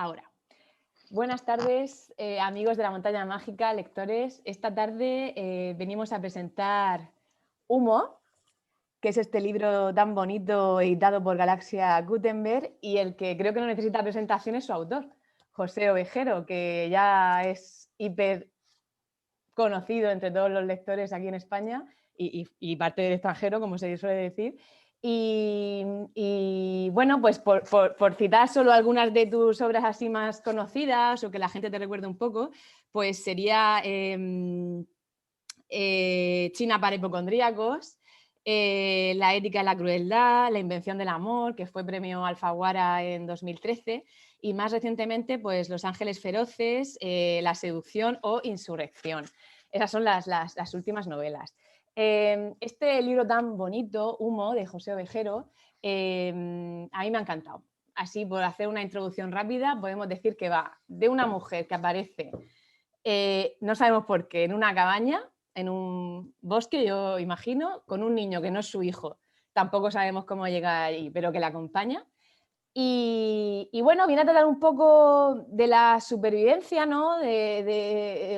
Ahora. Buenas tardes, amigos de la Montaña Mágica, lectores. Esta tarde venimos a presentar Humo, que es este libro tan bonito editado por Galaxia Gutenberg y el que creo que no necesita presentación es su autor, José Ovejero, que ya es hiper conocido entre todos los lectores aquí en España y parte del extranjero, como se suele decir. Y bueno, pues por citar solo algunas de tus obras así más conocidas o que la gente te recuerde un poco, pues sería China para hipocondríacos, La ética de la crueldad, La invención del amor, que fue premio Alfaguara en 2013, y más recientemente pues Los ángeles feroces, La seducción o Insurrección. Esas son las últimas novelas. Este libro tan bonito, Humo, de José Ovejero, a mí me ha encantado. Así, por hacer una introducción rápida, podemos decir que va de una mujer que aparece, no sabemos por qué, en una cabaña, en un bosque, yo imagino, con un niño que no es su hijo. Tampoco sabemos cómo llega ahí, pero que la acompaña. Y bueno, viene a tratar un poco de la supervivencia, ¿no?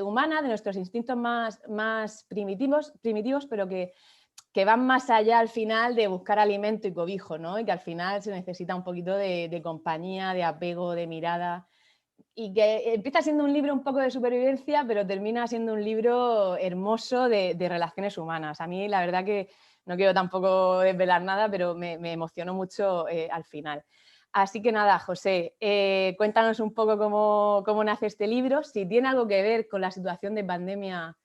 Humana, de nuestros instintos más primitivos, pero que van más allá al final de buscar alimento y cobijo, ¿no? Y que al final se necesita un poquito de compañía, de apego, de mirada. Y que empieza siendo un libro un poco de supervivencia, pero termina siendo un libro hermoso de relaciones humanas. A mí la verdad que no quiero tampoco desvelar nada, pero me emocionó mucho al final. Así que nada, José, cuéntanos un poco cómo nace este libro, si tiene algo que ver con la situación de pandemia.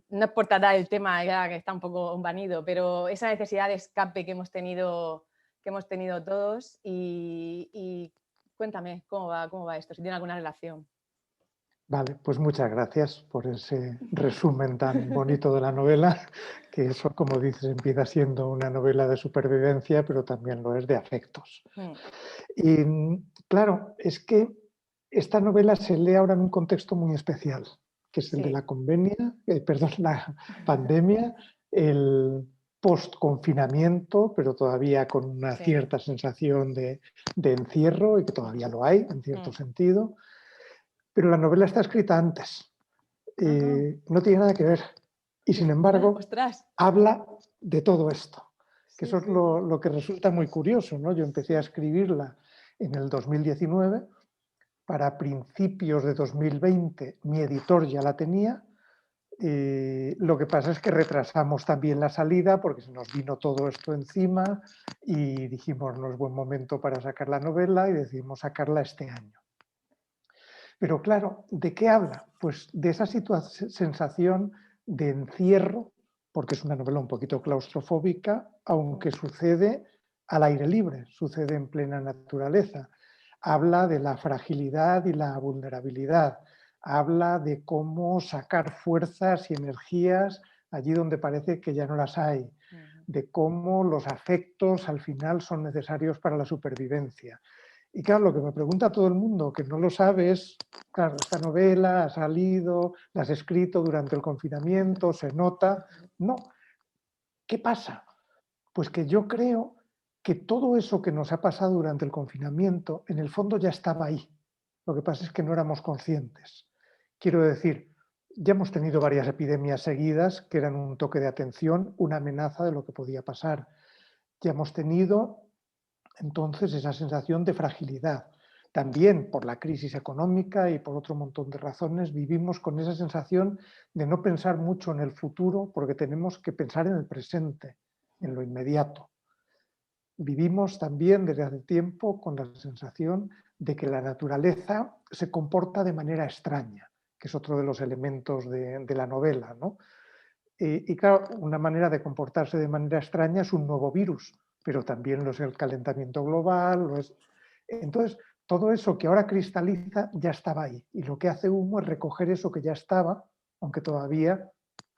No es por tratar el tema ya que está un poco vanido, pero esa necesidad de escape que hemos tenido todos y cuéntame cómo va esto, si tiene alguna relación. Vale, pues muchas gracias por ese resumen tan bonito de la novela, que eso, como dices, empieza siendo una novela de supervivencia, pero también lo es de afectos. Y claro, es que esta novela se lee ahora en un contexto muy especial, que es el de Sí. la pandemia, el post-confinamiento, pero todavía con una Sí. cierta sensación de encierro, y que todavía lo hay, en cierto sentido. Pero la novela está escrita antes, no tiene nada que ver. Y sin embargo, ¡Ostras! habla de todo esto, que Sí, eso es sí. lo que resulta muy curioso, ¿no? Yo empecé a escribirla en el 2019, para principios de 2020 mi editor ya la tenía. Lo que pasa es que retrasamos también la salida porque se nos vino todo esto encima y dijimos no es buen momento para sacar la novela y decidimos sacarla este año. Pero claro, ¿de qué habla? Pues de esa sensación de encierro, porque es una novela un poquito claustrofóbica, aunque sucede al aire libre, sucede en plena naturaleza. Habla de la fragilidad y la vulnerabilidad, habla de cómo sacar fuerzas y energías allí donde parece que ya no las hay, de cómo los afectos al final son necesarios para la supervivencia. Y claro, lo que me pregunta todo el mundo, que no lo sabe, es, claro, esta novela ha salido, la has escrito durante el confinamiento, se nota. No. ¿Qué pasa? Pues que yo creo que todo eso que nos ha pasado durante el confinamiento, en el fondo ya estaba ahí. Lo que pasa es que no éramos conscientes. Quiero decir, ya hemos tenido varias epidemias seguidas que eran un toque de atención, una amenaza de lo que podía pasar. Ya hemos tenido entonces esa sensación de fragilidad. También por la crisis económica y por otro montón de razones vivimos con esa sensación de no pensar mucho en el futuro porque tenemos que pensar en el presente, en lo inmediato. Vivimos también desde hace tiempo con la sensación de que la naturaleza se comporta de manera extraña, que es otro de los elementos de la novela, ¿no? Y claro, una manera de comportarse de manera extraña es un nuevo virus, pero también lo es el calentamiento global. Entonces, todo eso que ahora cristaliza ya estaba ahí. Y lo que hace Humo es recoger eso que ya estaba, aunque todavía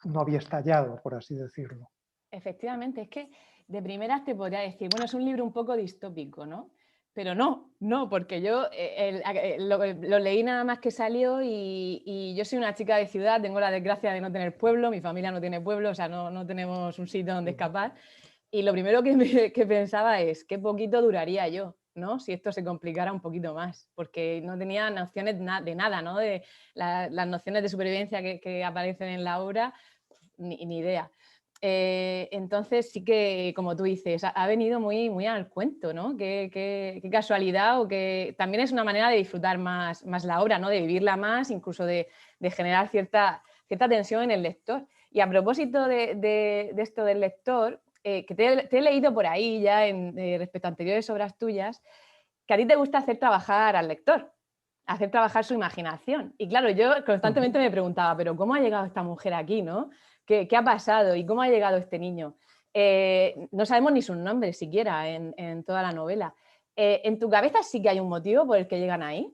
no había estallado, por así decirlo. Efectivamente, es que de primeras te podría decir, bueno, es un libro un poco distópico, ¿no? Pero no, porque yo lo leí nada más que salió y yo soy una chica de ciudad, tengo la desgracia de no tener pueblo, mi familia no tiene pueblo, o sea, no tenemos un sitio donde escapar. Y lo primero que pensaba es, qué poquito duraría yo. ¿no? Si esto se complicara un poquito más, porque no tenía nociones de nada, ¿no? De las nociones de supervivencia que aparecen en la obra, ni idea. Entonces sí que, como tú dices, ha venido muy al cuento, ¿no? Qué casualidad, o que también es una manera de disfrutar más la obra, ¿no? De vivirla más, incluso de generar cierta tensión en el lector. Y a propósito de esto del lector, que te he leído por ahí ya respecto a anteriores obras tuyas, que a ti te gusta hacer trabajar al lector, hacer trabajar su imaginación. Y claro, yo constantemente me preguntaba, pero ¿cómo ha llegado esta mujer aquí, no? ¿Qué ha pasado y cómo ha llegado este niño? No sabemos ni sus nombres siquiera en toda la novela. ¿En tu cabeza sí que hay un motivo por el que llegan ahí?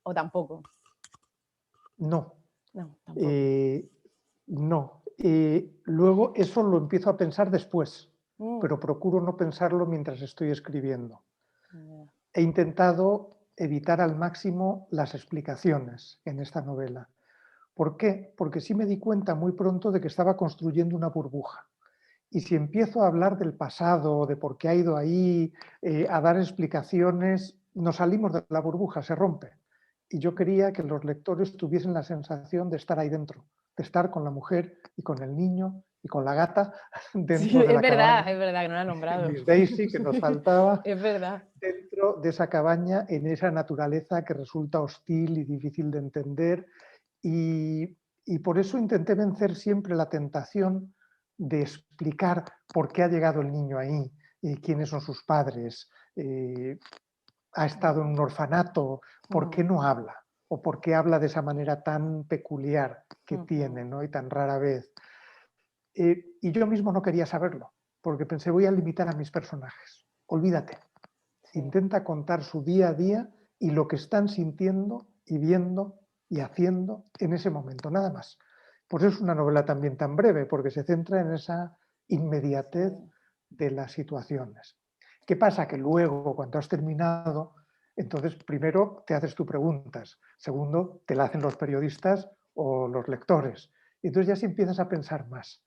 ¿O tampoco? No, No, tampoco. no. Luego eso lo empiezo a pensar después, Mm. pero procuro no pensarlo mientras estoy escribiendo. Yeah. He intentado evitar al máximo las explicaciones en esta novela. ¿Por qué? Porque sí me di cuenta muy pronto de que estaba construyendo una burbuja. Y si empiezo a hablar del pasado, de por qué ha ido ahí, a dar explicaciones, nos salimos de la burbuja, se rompe. Y yo quería que los lectores tuviesen la sensación de estar ahí dentro, de estar con la mujer y con el niño y con la gata Sí, dentro de la cabaña, es verdad que no la he nombrado. Miss Daisy, que nos faltaba, Es verdad. dentro de esa cabaña, en esa naturaleza que resulta hostil y difícil de entender. Y por eso intenté vencer siempre la tentación de explicar por qué ha llegado el niño ahí, quiénes son sus padres, ha estado en un orfanato, por qué no habla, o por qué habla de esa manera tan peculiar que tiene, ¿no? Y tan rara vez. Y yo mismo no quería saberlo, porque pensé, voy a limitar a mis personajes. Olvídate. Sí. Intenta contar su día a día y lo que están sintiendo y viendo y haciendo en ese momento, nada más. Por eso es una novela también tan breve, porque se centra en esa inmediatez de las situaciones. ¿Qué pasa? Que luego, cuando has terminado, entonces primero te haces tus preguntas, segundo, te la hacen los periodistas o los lectores. Y entonces ya sí empiezas a pensar más.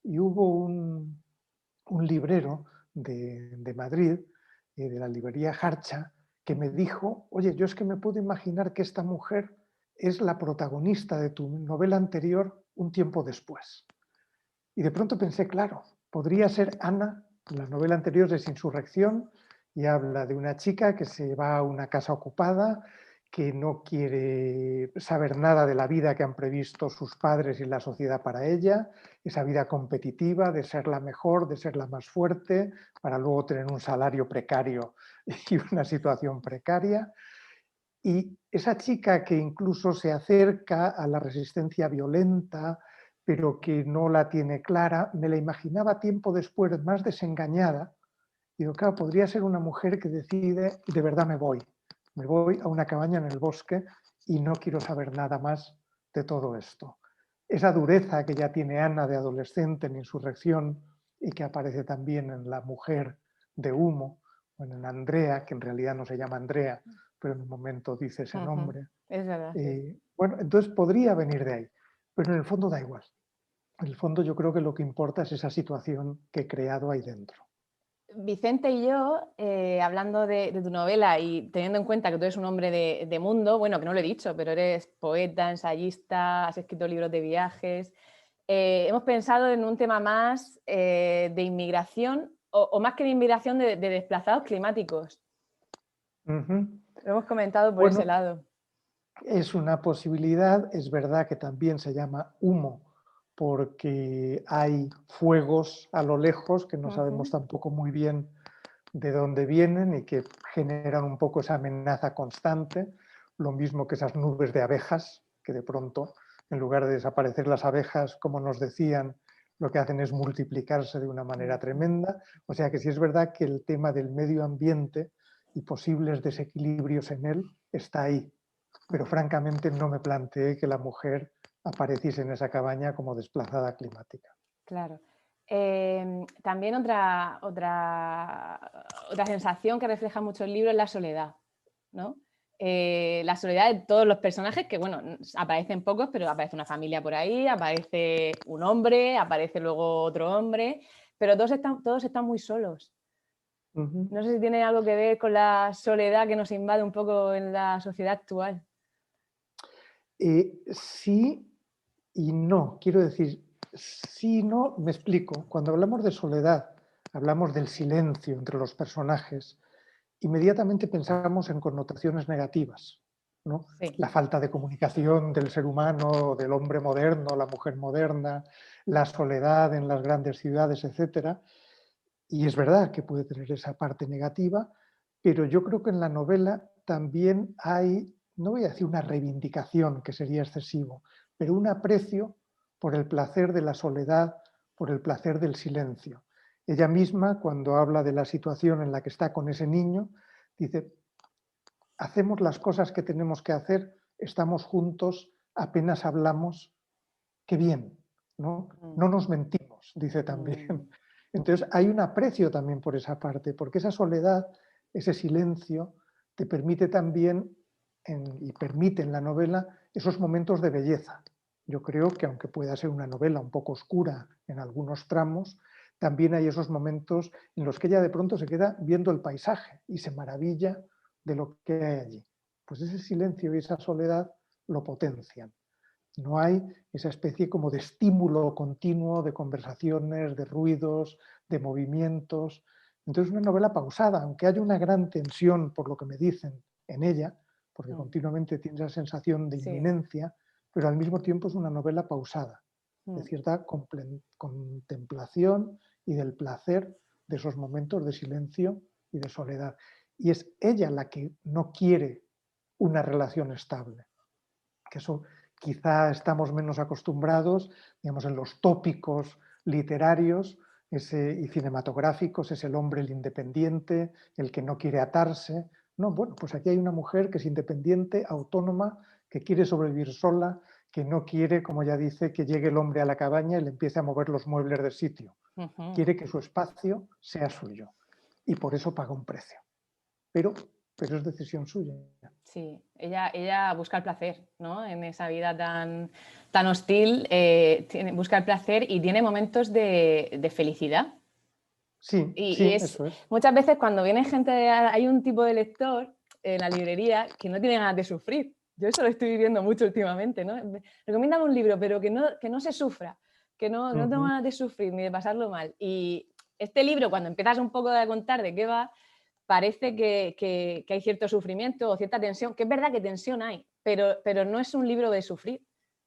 Y hubo un librero de Madrid, de la librería Harcha, que me dijo, oye, yo es que me puedo imaginar que esta mujer es la protagonista de tu novela anterior un tiempo después. Y de pronto pensé, claro, podría ser Ana, la novela anterior es Insurrección, y habla de una chica que se va a una casa ocupada, que no quiere saber nada de la vida que han previsto sus padres y la sociedad para ella, esa vida competitiva de ser la mejor, de ser la más fuerte, para luego tener un salario precario y una situación precaria. Y esa chica que incluso se acerca a la resistencia violenta, pero que no la tiene clara, me la imaginaba tiempo después más desengañada. Digo, claro, podría ser una mujer que decide, de verdad me voy a una cabaña en el bosque y no quiero saber nada más de todo esto. Esa dureza que ya tiene Ana de adolescente en Insurrección y que aparece también en La mujer de humo, o en Andrea, que en realidad no se llama Andrea, pero en un momento dice ese nombre. Es verdad, sí. Bueno, entonces podría venir de ahí, pero en el fondo da igual. En el fondo yo creo que lo que importa es esa situación que he creado ahí dentro. Vicente y yo, hablando de tu novela y teniendo en cuenta que tú eres un hombre de mundo, bueno, que no lo he dicho, pero eres poeta, ensayista, has escrito libros de viajes, hemos pensado en un tema más de inmigración o más que de inmigración, de desplazados climáticos. Lo hemos comentado por ese Bueno, lado. es una posibilidad, es verdad que también se llama humo porque hay fuegos a lo lejos que no sabemos tampoco muy bien de dónde vienen y que generan un poco esa amenaza constante, lo mismo que esas nubes de abejas que de pronto, en lugar de desaparecer las abejas, como nos decían, lo que hacen es multiplicarse de una manera tremenda. O sea que sí es verdad que el tema del medio ambiente y posibles desequilibrios en él está ahí, pero francamente no me planteé que la mujer apareciese en esa cabaña como desplazada climática. Claro. También otra sensación que refleja mucho el libro es la soledad, ¿no? La soledad de todos los personajes, que bueno, aparecen pocos, pero aparece una familia por ahí, aparece un hombre, aparece luego otro hombre, pero todos están muy solos. Ujú. No sé si tiene algo que ver con la soledad que nos invade un poco en la sociedad actual. Sí y no. Quiero decir, sí y no, me explico. Cuando hablamos de soledad, hablamos del silencio entre los personajes, inmediatamente pensamos en connotaciones negativas, ¿no? Sí. La falta de comunicación del ser humano, del hombre moderno, la mujer moderna, la soledad en las grandes ciudades, etcétera. Y es verdad que puede tener esa parte negativa, pero yo creo que en la novela también hay, no voy a decir una reivindicación, que sería excesivo, pero un aprecio por el placer de la soledad, por el placer del silencio. Ella misma, cuando habla de la situación en la que está con ese niño, dice, hacemos las cosas que tenemos que hacer, estamos juntos, apenas hablamos, qué bien, ¿no? Mm, No nos mentimos, dice mm, también. Entonces hay un aprecio también por esa parte, porque esa soledad, ese silencio, te permite también, y permite en la novela, esos momentos de belleza. Yo creo que aunque pueda ser una novela un poco oscura en algunos tramos, también hay esos momentos en los que ella de pronto se queda viendo el paisaje y se maravilla de lo que hay allí. Pues ese silencio y esa soledad lo potencian. No hay esa especie como de estímulo continuo de conversaciones, de ruidos, de movimientos. Entonces, una novela pausada, aunque haya una gran tensión por lo que me dicen en ella, porque mm. continuamente tiene esa sensación de Sí. inminencia, pero al mismo tiempo es una novela pausada, de Mm, cierta contemplación y del placer de esos momentos de silencio y de soledad. Y es ella la que no quiere una relación estable, que eso quizá estamos menos acostumbrados, digamos, en los tópicos literarios y cinematográficos, es el hombre el independiente, el que no quiere atarse. No, bueno, pues aquí hay una mujer que es independiente, autónoma, que quiere sobrevivir sola, que no quiere, como ya dice, que llegue el hombre a la cabaña y le empiece a mover los muebles del sitio. ujú. Quiere que su espacio sea suyo y por eso paga un precio. Pero, pero es decisión suya. Sí, ella busca el placer, ¿no? En esa vida tan hostil, busca el placer y tiene momentos de felicidad. Sí, Y sí, es eso es. muchas veces cuando viene gente, hay un tipo de lector en la librería que no tiene ganas de sufrir. Yo eso lo estoy viviendo mucho últimamente, ¿no? Recomiéndame un libro, pero que no se sufra, que no tengo Ujú. ganas de sufrir ni de pasarlo mal. Y este libro, cuando empiezas un poco a contar de qué va, parece que hay cierto sufrimiento o cierta tensión, que es verdad que tensión hay, pero no es un libro de sufrir.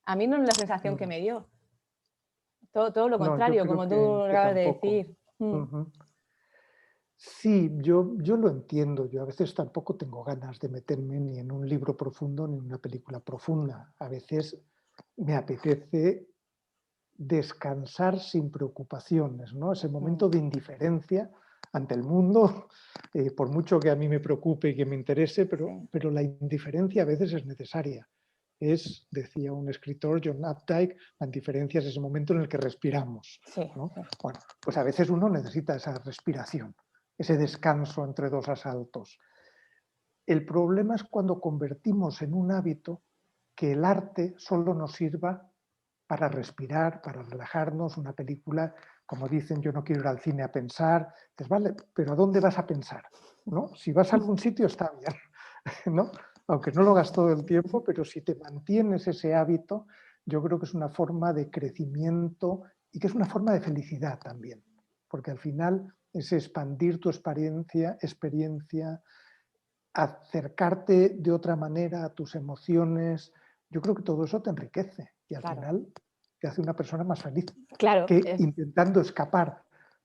A mí no es la sensación que No. me dio. Todo lo No, yo contrario, creo como tú que acabas de tampoco. decir. Mm, Ujú. Sí, yo lo entiendo. Yo a veces tampoco tengo ganas de meterme ni en un libro profundo ni en una película profunda. A veces me apetece descansar sin preocupaciones, ¿no? Ese mm. momento de indiferencia ante el mundo, por mucho que a mí me preocupe y que me interese, Sí, pero la indiferencia a veces es necesaria. Es, decía un escritor, John Updike, la indiferencia es ese momento en el que respiramos, sí, ¿no? sí. Bueno, pues a veces uno necesita esa respiración, ese descanso entre dos asaltos. El problema es cuando convertimos en un hábito que el arte solo nos sirva para respirar, para relajarnos. Una película, como dicen, yo no quiero ir al cine a pensar. Dices, vale, pero ¿a dónde vas a pensar? ¿No? Si vas a algún sitio está bien, ¿no? Aunque no lo hagas todo el tiempo, pero si te mantienes ese hábito, yo creo que es una forma de crecimiento y que es una forma de felicidad también, porque al final es expandir tu experiencia, acercarte de otra manera a tus emociones. Yo creo que todo eso te enriquece y al Claro, final te hace una persona más feliz claro, que intentando escapar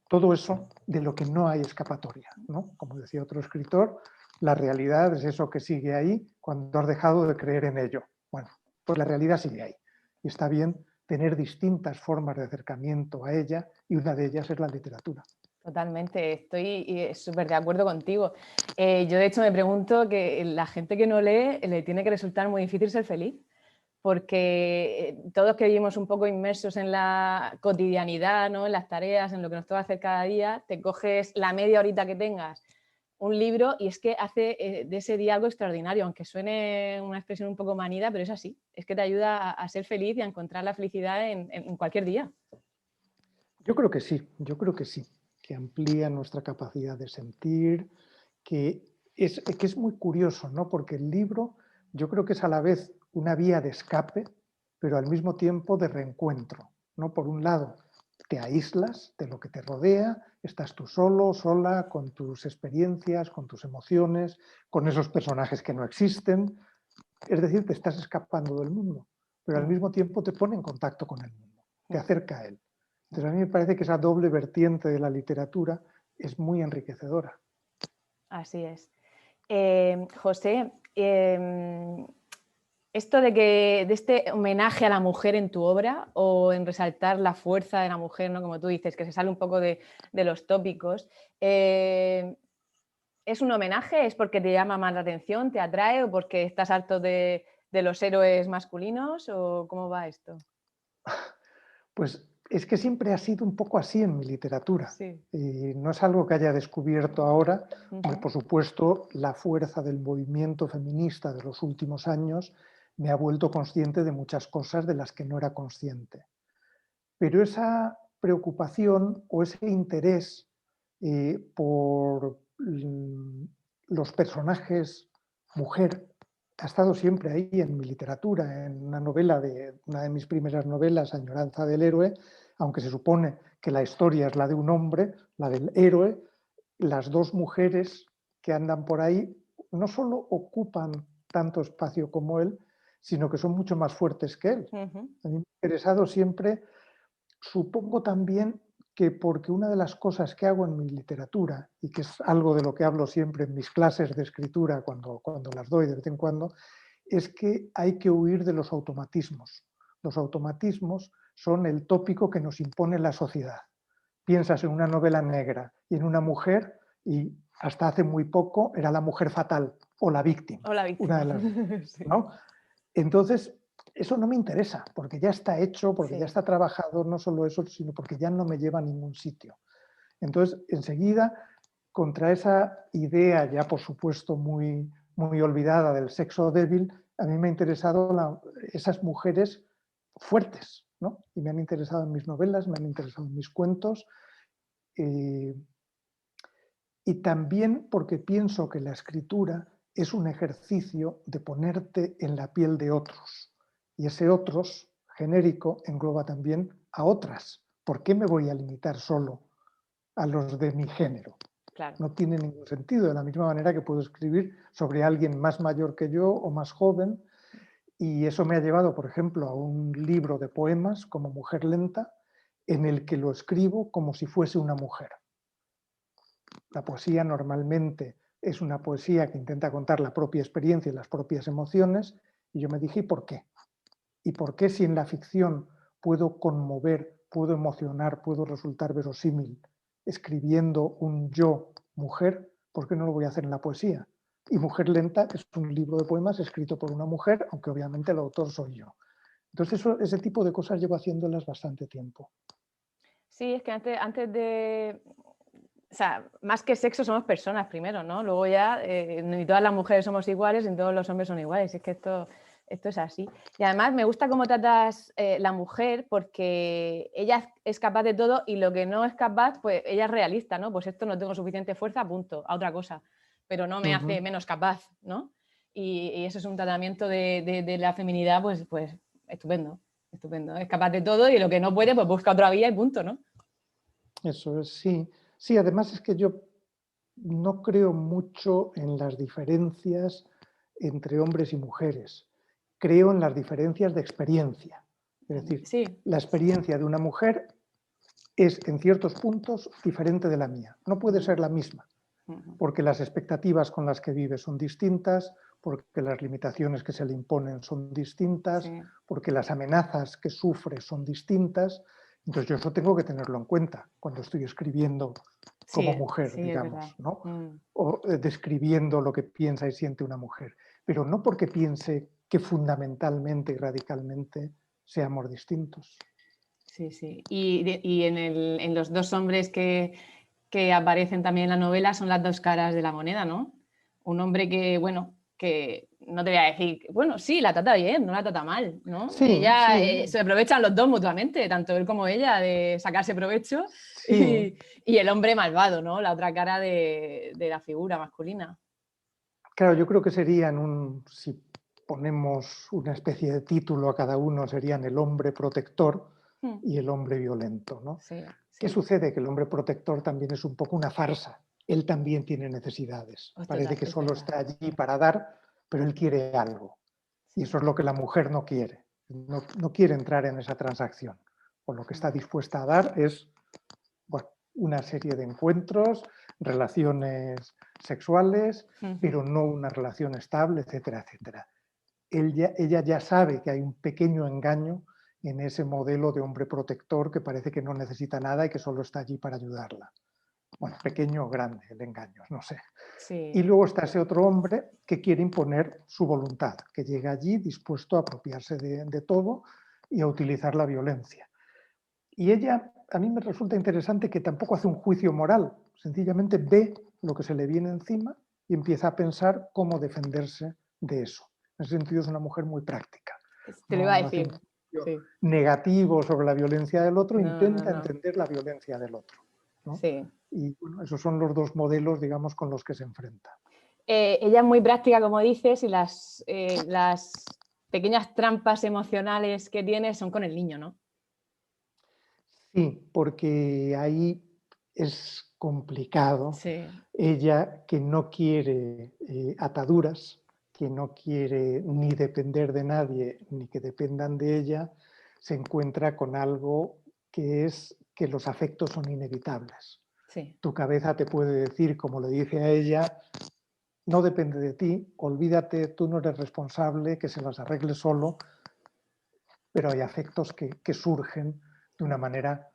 todo eso de lo que no hay escapatoria, ¿no? Como decía otro escritor, la realidad es eso que sigue ahí cuando has dejado de creer en ello. Bueno, pues la realidad sigue ahí y está bien tener distintas formas de acercamiento a ella y una de ellas es la literatura. totalmente. Estoy súper de acuerdo contigo. Yo, de hecho, me pregunto que la gente que no lee le tiene que resultar muy difícil ser feliz, porque todos que vivimos un poco inmersos en la cotidianidad, ¿no? En las tareas, en lo que nos toca hacer cada día, te coges la media horita que tengas un libro y es que hace de ese día algo extraordinario, aunque suene una expresión un poco manida, pero es así. Es que te ayuda a ser feliz y a encontrar la felicidad en cualquier día. Yo creo que sí, yo creo que sí. que amplía nuestra capacidad de sentir, que es muy curioso, ¿no? Porque el libro yo creo que es a la vez una vía de escape, pero al mismo tiempo de reencuentro, ¿no? Por un lado, te aíslas de lo que te rodea, estás tú solo, sola, con tus experiencias, con tus emociones, con esos personajes que no existen. Es decir, te estás escapando del mundo, pero al mismo tiempo te pone en contacto con el mundo, te acerca a él. Entonces a mí me parece que esa doble vertiente de la literatura es muy enriquecedora. Así es. José, esto de este homenaje a la mujer en tu obra o en resaltar la fuerza de la mujer, ¿no? Como tú dices, que se sale un poco de los tópicos, ¿es un homenaje? ¿Es porque te llama más la atención, te atrae o porque estás harto de los héroes masculinos o cómo va esto? Pues es que siempre ha sido un poco así en mi literatura. Sí. Y no es algo que haya descubierto ahora, Ujú. por supuesto la fuerza del movimiento feminista de los últimos años me ha vuelto consciente de muchas cosas de las que no era consciente. Pero esa preocupación o ese interés por los personajes mujer ha estado siempre ahí en mi literatura. En una de mis primeras novelas, Añoranza del héroe, aunque se supone que la historia es la de un hombre, la del héroe, las dos mujeres que andan por ahí no solo ocupan tanto espacio como él, sino que son mucho más fuertes que él. Ujú. A mí me ha interesado siempre. Supongo también que porque una de las cosas que hago en mi literatura, y que es algo de lo que hablo siempre en mis clases de escritura cuando las doy de vez en cuando, es que hay que huir de los automatismos. Los automatismos son el tópico que nos impone la sociedad. Piensas en una novela negra y en una mujer y hasta hace muy poco era la mujer fatal o la víctima, O la una de víctima. las dos, Sí. ¿no? Entonces, eso no me interesa, porque ya está hecho, porque ya Sí. está trabajado, no solo eso, sino porque ya no me lleva a ningún sitio. Entonces, enseguida, contra esa idea ya, por supuesto, muy olvidada del sexo débil, a mí me han interesado esas mujeres fuertes, ¿no? Y me han interesado en mis novelas, me han interesado en mis cuentos, eh, y también porque pienso que la escritura es un ejercicio de ponerte en la piel de otros. Y ese otros, genérico, engloba también a otras. ¿Por qué me voy a limitar solo a los de mi género? Claro. No tiene ningún sentido, de la misma manera que puedo escribir sobre alguien más mayor que yo o más joven. Y eso me ha llevado, por ejemplo, a un libro de poemas como Mujer Lenta, en el que lo escribo como si fuese una mujer. La poesía normalmente es una poesía que intenta contar la propia experiencia y las propias emociones, y yo me dije, ¿y por qué? ¿Y por qué si en la ficción puedo conmover, puedo emocionar, puedo resultar verosímil escribiendo un yo mujer, por qué no lo voy a hacer en la poesía? Y Mujer Lenta es un libro de poemas escrito por una mujer, aunque obviamente el autor soy yo. Entonces ese tipo de cosas llevo haciéndolas bastante tiempo. Sí, es que antes de... O sea, más que sexo somos personas primero, ¿no? Luego ya ni todas las mujeres somos iguales, ni todos los hombres son iguales. Es que esto es así. Y además me gusta cómo tratas la mujer porque ella es capaz de todo y lo que no es capaz, pues ella es realista, ¿no? Pues esto no tengo suficiente fuerza, punto, a otra cosa. Pero no me hace menos capaz, ¿no? Y eso es un tratamiento de la feminidad, pues estupendo, estupendo. Es capaz de todo y lo que no puede, pues busca otra vía y punto, ¿no? Eso es, sí. Sí, además es que yo no creo mucho en las diferencias entre hombres y mujeres. Creo en las diferencias de experiencia. Es decir, Sí. la experiencia de una mujer es en ciertos puntos diferente de la mía. No puede ser la misma, porque las expectativas con las que vive son distintas, porque las limitaciones que se le imponen son distintas, Sí. porque las amenazas que sufre son distintas. Entonces yo eso tengo que tenerlo en cuenta cuando estoy escribiendo como Sí, mujer, sí, es verdad. digamos, ¿no? O describiendo lo que piensa y siente una mujer. Pero no porque piense que fundamentalmente y radicalmente seamos distintos. Sí, sí. Y en los dos hombres que aparecen también en la novela son las dos caras de la moneda, ¿no? Un hombre que, bueno, que no te voy a decir, bueno, sí, la trata bien, no la trata mal, ¿no? Sí, Ella sí, se aprovechan los dos mutuamente, tanto él como ella, de sacarse provecho sí. y el hombre malvado, ¿no? La otra cara de la figura masculina. Claro, yo creo que serían si ponemos una especie de título a cada uno, serían el hombre protector Mm, y el hombre violento, ¿no? sí, ¿Qué sí, sucede? Que el hombre protector también es un poco una farsa. Él también tiene necesidades. es Parece total, que es solo verdad. está allí para dar, pero él quiere algo. Y Sí, eso es lo que la mujer no quiere. No quiere entrar en esa transacción. O lo que mm, está dispuesta a dar es, bueno, una serie de encuentros, relaciones sexuales, ujú, pero no una relación estable, etcétera, etcétera. Ella ya sabe que hay un pequeño engaño en ese modelo de hombre protector que parece que no necesita nada y que solo está allí para ayudarla. Bueno, pequeño o grande el engaño, no sé. Y sí, luego está ese otro hombre que quiere imponer su voluntad, que llega allí dispuesto a apropiarse de todo y a utilizar la violencia. Y ella, a mí me resulta interesante que tampoco hace un juicio moral, sencillamente ve lo que se le viene encima y empieza a pensar cómo defenderse de eso. En ese sentido es una mujer muy práctica. te lo iba a No hace un decir, juicio sí, negativo sobre la violencia del otro, no, no, intenta no, entender la violencia del otro, ¿no? sí. Y bueno, esos son los dos modelos, digamos, con los que se enfrenta. Ella es muy práctica, como dices, y las pequeñas trampas emocionales que tiene son con el niño, ¿no? Sí, porque ahí es complicado. Sí, Ella que no quiere ataduras, que no quiere ni depender de nadie, ni que dependan de ella, se encuentra con algo que es que los afectos son inevitables. sí, Tu cabeza te puede decir, como le dice a ella, no depende de ti, olvídate, tú no eres responsable, que se las arregle solo, pero hay afectos que surgen de una mm, manera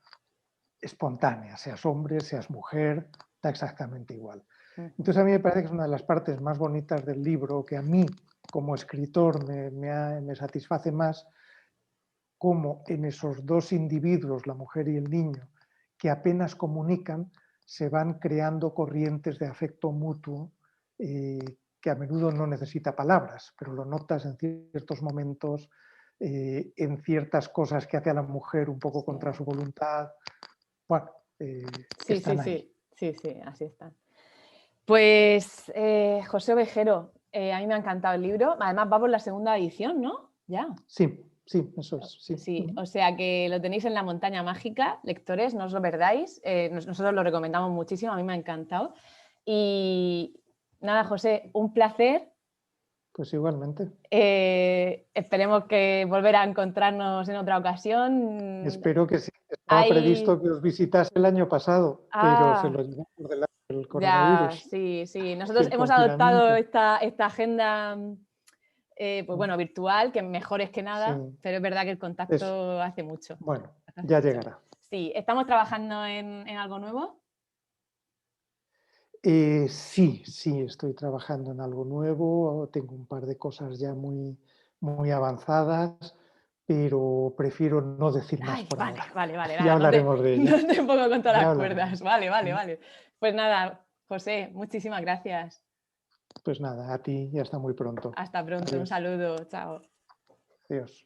espontánea, seas hombre, seas mujer, da exactamente igual. ujú, Entonces a mí me parece que es una de las partes más bonitas del libro, que a mí como escritor me satisface más, cómo en esos dos individuos, la mujer y el niño, que apenas comunican, se van creando corrientes de afecto mutuo que a menudo no necesita palabras, pero lo notas en ciertos momentos, en ciertas cosas que hace a la mujer un poco sí, contra su voluntad. Bueno, sí, sí, están ahí. sí, sí, sí, así están. Pues José Ovejero, a mí me ha encantado el libro. Además, va por la segunda edición, ¿no? Ya. Sí, sí, eso es, sí. Sí, o sea que lo tenéis en La Montaña Mágica, lectores, no os lo perdáis. Nosotros lo recomendamos muchísimo, a mí me ha encantado. Y nada, José, un placer. Pues igualmente. Esperemos que volver a encontrarnos en otra ocasión. Espero que sí. Estaba Hay... previsto que os visitase el año pasado, pero se Ah, lo llevó por delante el ya, coronavirus sí, sí. y Nosotros el hemos adoptado confinamiento. esta agenda, pues ¿No? bueno, virtual, que mejor es que Sí, nada, pero es verdad que el eso. contacto hace mucho. Bueno, Hace ya mucho. llegará. Sí, ¿estamos trabajando en algo nuevo? Sí, sí, estoy trabajando en algo nuevo, tengo un par de cosas ya muy avanzadas, pero prefiero no decir más Ay, por vale, ahora. vale, vale, Ya nada, hablaremos de no ello. te pongo contra Ya las cuerdas. hablaremos. Vale, vale, ¿Mm? vale. Pues nada, José, muchísimas gracias. Pues nada, a ti y hasta muy pronto. Hasta pronto, un Adiós. saludo, chao. Adiós.